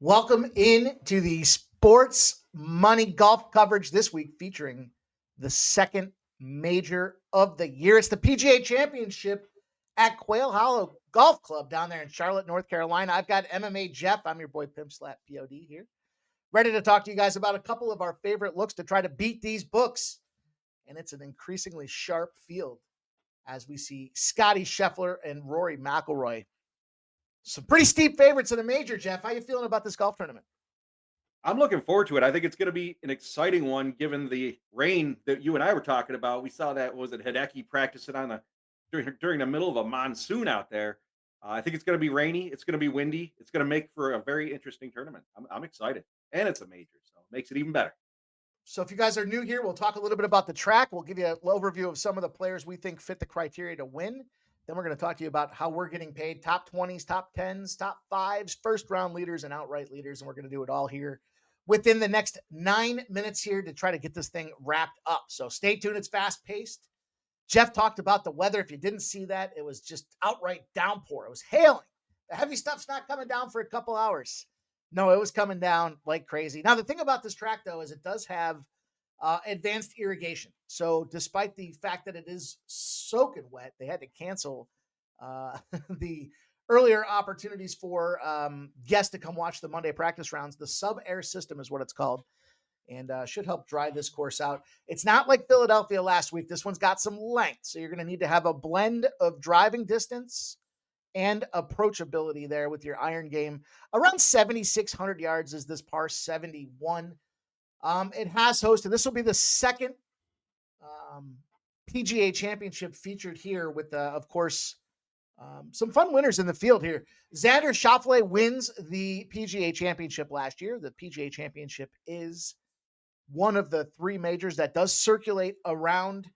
Welcome in to the Sports Money Golf coverage this week featuring the second major of the year. It's the PGA Championship at Quail Hollow Golf Club down there in Charlotte, North Carolina. I've got MMA Jeff. I'm your boy Pimp POD here. Ready to talk to you guys about a couple of our favorite looks to try to beat these books. And it's an increasingly sharp field as we see Scottie Scheffler and Rory McIlroy. Some pretty steep favorites in a major, Jeff. How you feeling about this golf tournament? I'm looking forward to it. I think it's going to be an exciting one, given the rain that you and I were talking about. We saw that was it Hideki practicing on the during the middle of a monsoon out there. I think it's going to be rainy. It's going to be windy. It's going to make for a very interesting tournament. I'm excited, and it's a major, so it makes it even better. So if you guys are new here, we'll talk a little bit about the track. We'll give you an overview of some of the players we think fit the criteria to win. Then we're going to talk to you about how we're getting paid: top 20s, top 10s, top 5s, first round leaders, and outright leaders. And we're going to do it all here within the next 9 minutes here to try to get this thing wrapped up. So stay tuned. It's fast paced. Jeff talked about the weather. If you didn't see that, it was just outright downpour. It was hailing. The heavy stuff's not coming down for a couple hours. No, it was coming down like crazy. Now, the thing about this track, though, is it does have advanced irrigation. So despite the fact that it is soaking wet, they had to cancel the earlier opportunities for guests to come watch the Monday practice rounds. The subair system is what it's called, and should help dry this course out. It's not like Philadelphia last week. This one's got some length, so you're going to need to have a blend of driving distance and approachability there with your iron game. Around 7,600 yards is this par 71. It has hosted, this will be the second PGA Championship featured here with, of course, some fun winners in the field here. Xander Schauffele wins the PGA Championship last year. The PGA Championship is one of the three majors that does circulate around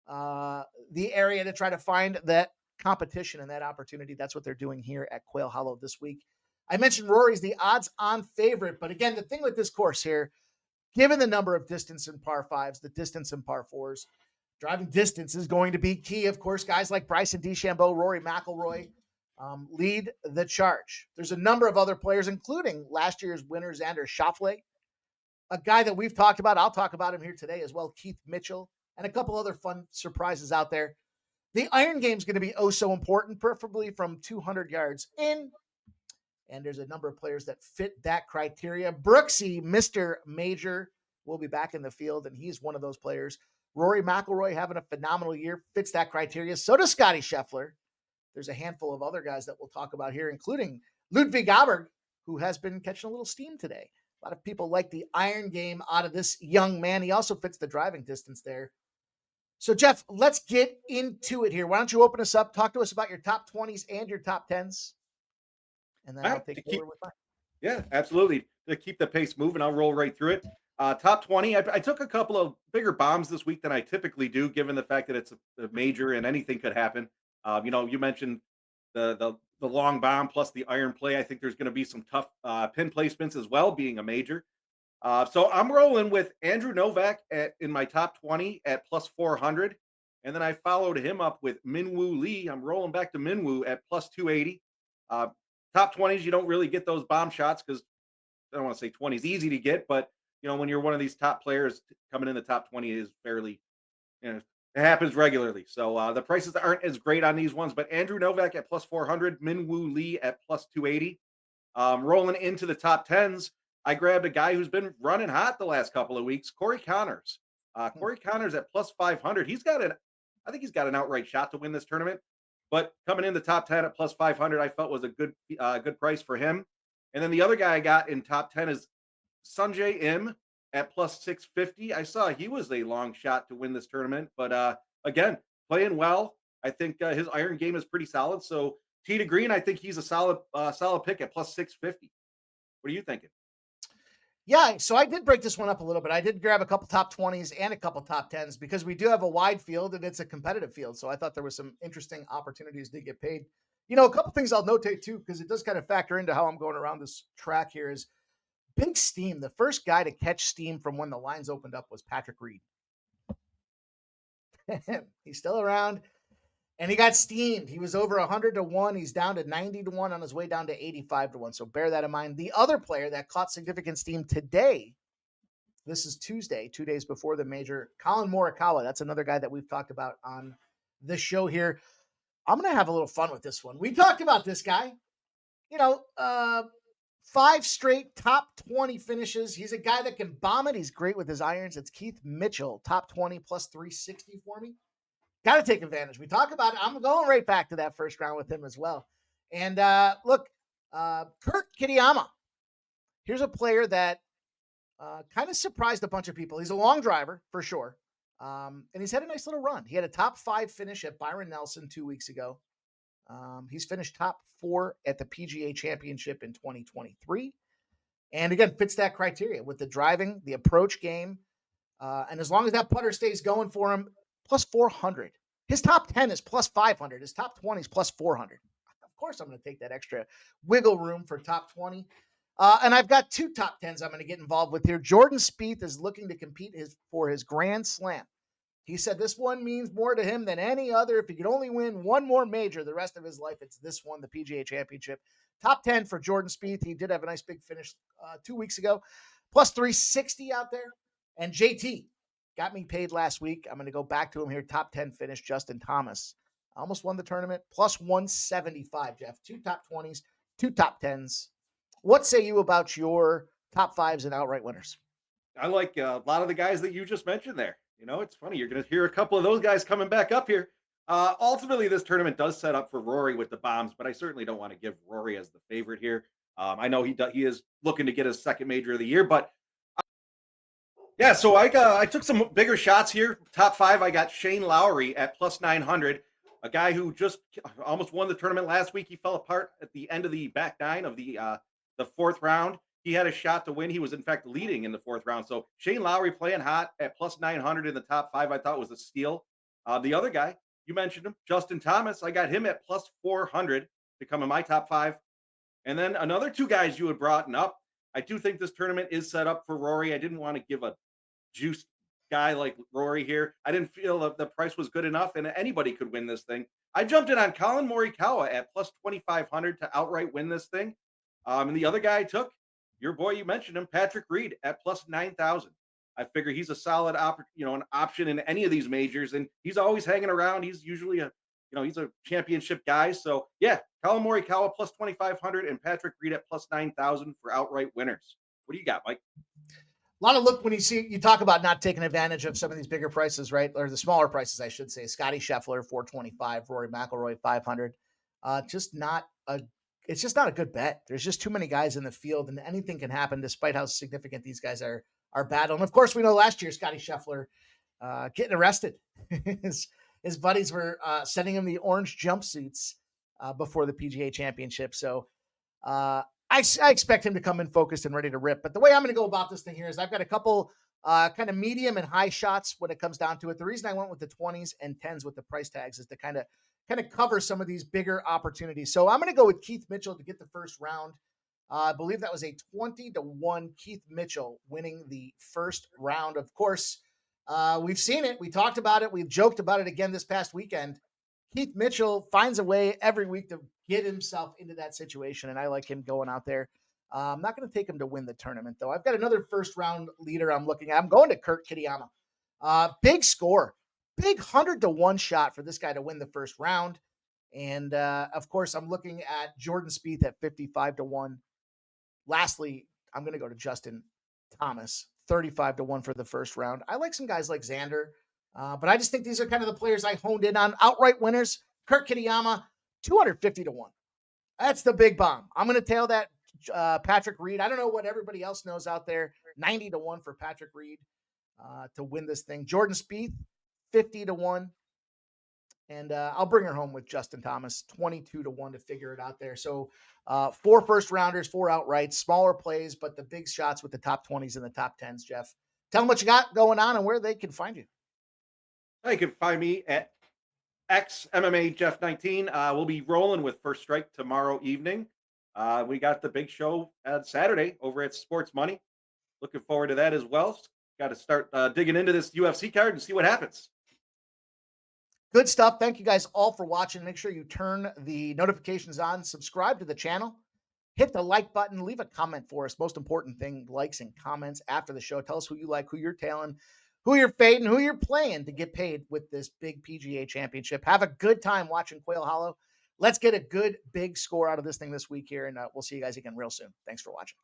the area to try to find that competition and that opportunity. That's what they're doing here at Quail Hollow this week. I mentioned Rory's the odds-on favorite, but again, the thing with this course here, given the number of distance in par fives, the distance in par fours, driving distance is going to be key. Of course, guys like Bryson DeChambeau, Rory McIlroy lead the charge. There's a number of other players, including last year's winner, Xander Schauffele, a guy that we've talked about. I'll talk about him here today as well, Keith Mitchell, and a couple other fun surprises out there. The iron game is going to be oh so important, preferably from 200 yards in. And there's a number of players that fit that criteria. Brooksy, Mr. Major, will be back in the field, and he's one of those players. Rory McIlroy having a phenomenal year, fits that criteria. So does Scottie Scheffler. There's a handful of other guys that we'll talk about here, including Ludwig Aberg, who has been catching a little steam today. A lot of people like the iron game out of this young man. He also fits the driving distance there. So, Jeff, let's get into it here. Why don't you open us up? Talk to us about your top 20s and your top 10s. And then All I'll right, take over with mine. yeah, absolutely. To keep the pace moving, I'll roll right through it. Top 20. I took a couple of bigger bombs this week than I typically do, given the fact that it's a major and anything could happen. You mentioned the long bomb plus the iron play. I think there's going to be some tough pin placements as well, being a major. So I'm rolling with Andrew Novak in my top 20 at plus 400. And then I followed him up with Minwoo Lee. I'm rolling back to Minwoo at plus 280. Uh, Top 20s, you don't really get those bomb shots because I don't want to say 20 is easy to get, but when you're one of these top players, coming in the top 20 is fairly, it happens regularly. So the prices aren't as great on these ones, but Andrew Novak at plus 400, Minwoo Lee at plus 280. Rolling into the top 10s, I grabbed a guy who's been running hot the last couple of weeks, Corey Connors. Corey Connors at plus 500. I think he's got an outright shot to win this tournament. But coming in the top 10 at plus 500, I felt was a good price for him. And then the other guy I got in top 10 is Sanjay M at plus 650. I saw he was a long shot to win this tournament, but again, playing well. I think his iron game is pretty solid. So T to green, I think he's a solid pick at plus 650. What are you thinking? Yeah, so I did break this one up a little bit. I did grab a couple top 20s and a couple top 10s because we do have a wide field and it's a competitive field. So I thought there was some interesting opportunities to get paid. A couple things I'll notate too, because it does kind of factor into how I'm going around this track here is big steam. The first guy to catch steam from when the lines opened up was Patrick Reed. He's still around. And he got steamed. He was over 100-1. He's down to 90-1 on his way down to 85-1. So bear that in mind. The other player that caught significant steam today, this is Tuesday, 2 days before the major, Colin Morikawa. That's another guy that we've talked about on the show here. I'm going to have a little fun with this one. We talked about this guy, 5 straight top 20 finishes. He's a guy that can bomb it. He's great with his irons. It's Keith Mitchell, top 20 plus 360 for me. Got to take advantage. We talk about it. I'm going right back to that first round with him as well. And look, Kurt Kitayama. Here's a player that kind of surprised a bunch of people. He's a long driver for sure. And he's had a nice little run. He had a top 5 finish at Byron Nelson 2 weeks ago. He's finished top 4 at the PGA Championship in 2023. And again, fits that criteria with the driving, the approach game. And as long as that putter stays going for him, plus 400. His top 10 is plus 500. His top 20 is plus 400. Of course, I'm going to take that extra wiggle room for top 20. And I've got 2 top 10s I'm going to get involved with here. Jordan Spieth is looking to compete for his Grand Slam. He said this one means more to him than any other. If he could only win one more major the rest of his life, it's this one, the PGA Championship. Top 10 for Jordan Spieth. He did have a nice big finish 2 weeks ago. Plus 360 out there. And JT got me paid last week. I'm going to go back to him here. Top 10 finish, Justin Thomas. Almost won the tournament. Plus 175, Jeff. 2 top 20s, 2 top 10s. What say you about your top 5s and outright winners? I like a lot of the guys that you just mentioned there. It's funny. You're going to hear a couple of those guys coming back up here. Ultimately, this tournament does set up for Rory with the bombs, but I certainly don't want to give Rory as the favorite here. I know he is looking to get his second major of the year, but yeah. So I took some bigger shots here. Top 5, I got Shane Lowry at plus 900, a guy who just almost won the tournament last week. He fell apart at the end of the back 9 of the 4th round. He had a shot to win. He was, in fact, leading in the 4th round. So Shane Lowry playing hot at plus 900 in the top 5, I thought was a steal. The other guy, you mentioned him, Justin Thomas. I got him at plus 400 to come in my top 5. And then another 2 guys you had brought up. I do think this tournament is set up for Rory. I didn't want to give a juiced guy like Rory here. I didn't feel that the price was good enough and anybody could win this thing. I jumped in on Colin Morikawa at plus 2,500 to outright win this thing. And the other guy I took, your boy, you mentioned him, Patrick Reed at plus 9,000. I figure he's a solid an option in any of these majors, and he's always hanging around. He's usually he's a championship guy. So yeah, Colin Morikawa plus 2,500 and Patrick Reed at plus 9,000 for outright winners. What do you got, Mike? A lot of look when you talk about not taking advantage of some of these bigger prices, right? Or the smaller prices, I should say. Scottie Scheffler, 425, Rory McIlroy, 500. It's just not a good bet. There's just too many guys in the field, and anything can happen despite how significant these guys are battling. Of course, we know last year Scottie Scheffler getting arrested. his buddies were sending him the orange jumpsuits before the PGA Championship. So I expect him to come in focused and ready to rip. But the way I'm going to go about this thing here is I've got a couple kind of medium and high shots when it comes down to it. The reason I went with the 20s and 10s with the price tags is to kind of cover some of these bigger opportunities. So I'm going to go with Keith Mitchell to get the first round. I believe that was a 20-1 Keith Mitchell winning the first round. Of course, we've seen it. We talked about it. We've joked about it again this past weekend. Keith Mitchell finds a way every week to get himself into that situation, and I like him going out there. I'm not going to take him to win the tournament, though. I've got another first-round leader I'm looking at. I'm going to Kurt Kitayama. Big score. Big 100-1 shot for this guy to win the first round. And, of course, I'm looking at Jordan Spieth at 55-1. Lastly, I'm going to go to Justin Thomas, 35-1 for the first round. I like some guys like Xander, but I just think these are kind of the players I honed in on. Outright winners, Kurt Kitayama, 250-1. That's the big bomb. I'm going to tail that Patrick Reed. I don't know what everybody else knows out there. 90-1 for Patrick Reed to win this thing. Jordan Spieth, 50-1. And I'll bring her home with Justin Thomas, 22-1 to figure it out there. So 4 first rounders, 4 outrights, smaller plays, but the big shots with the top 20s and the top 10s, Jeff. Tell them what you got going on and where they can find you. You can find me at XMMA Jeff 19. We'll be rolling with First Strike tomorrow evening. We got the big show Saturday over at Sports Money. Looking forward to that as well. Got to start digging into this UFC card and see what happens. Good stuff. Thank you guys all for watching. Make sure you turn the notifications on, subscribe to the channel, hit the like button, leave a comment for us. Most important thing, likes and comments after the show. Tell us who you like, who you're tailing, who you're fading, who you're playing to get paid with this big PGA Championship. Have a good time watching Quail Hollow. Let's get a good big score out of this thing this week here, and we'll see you guys again real soon. Thanks for watching.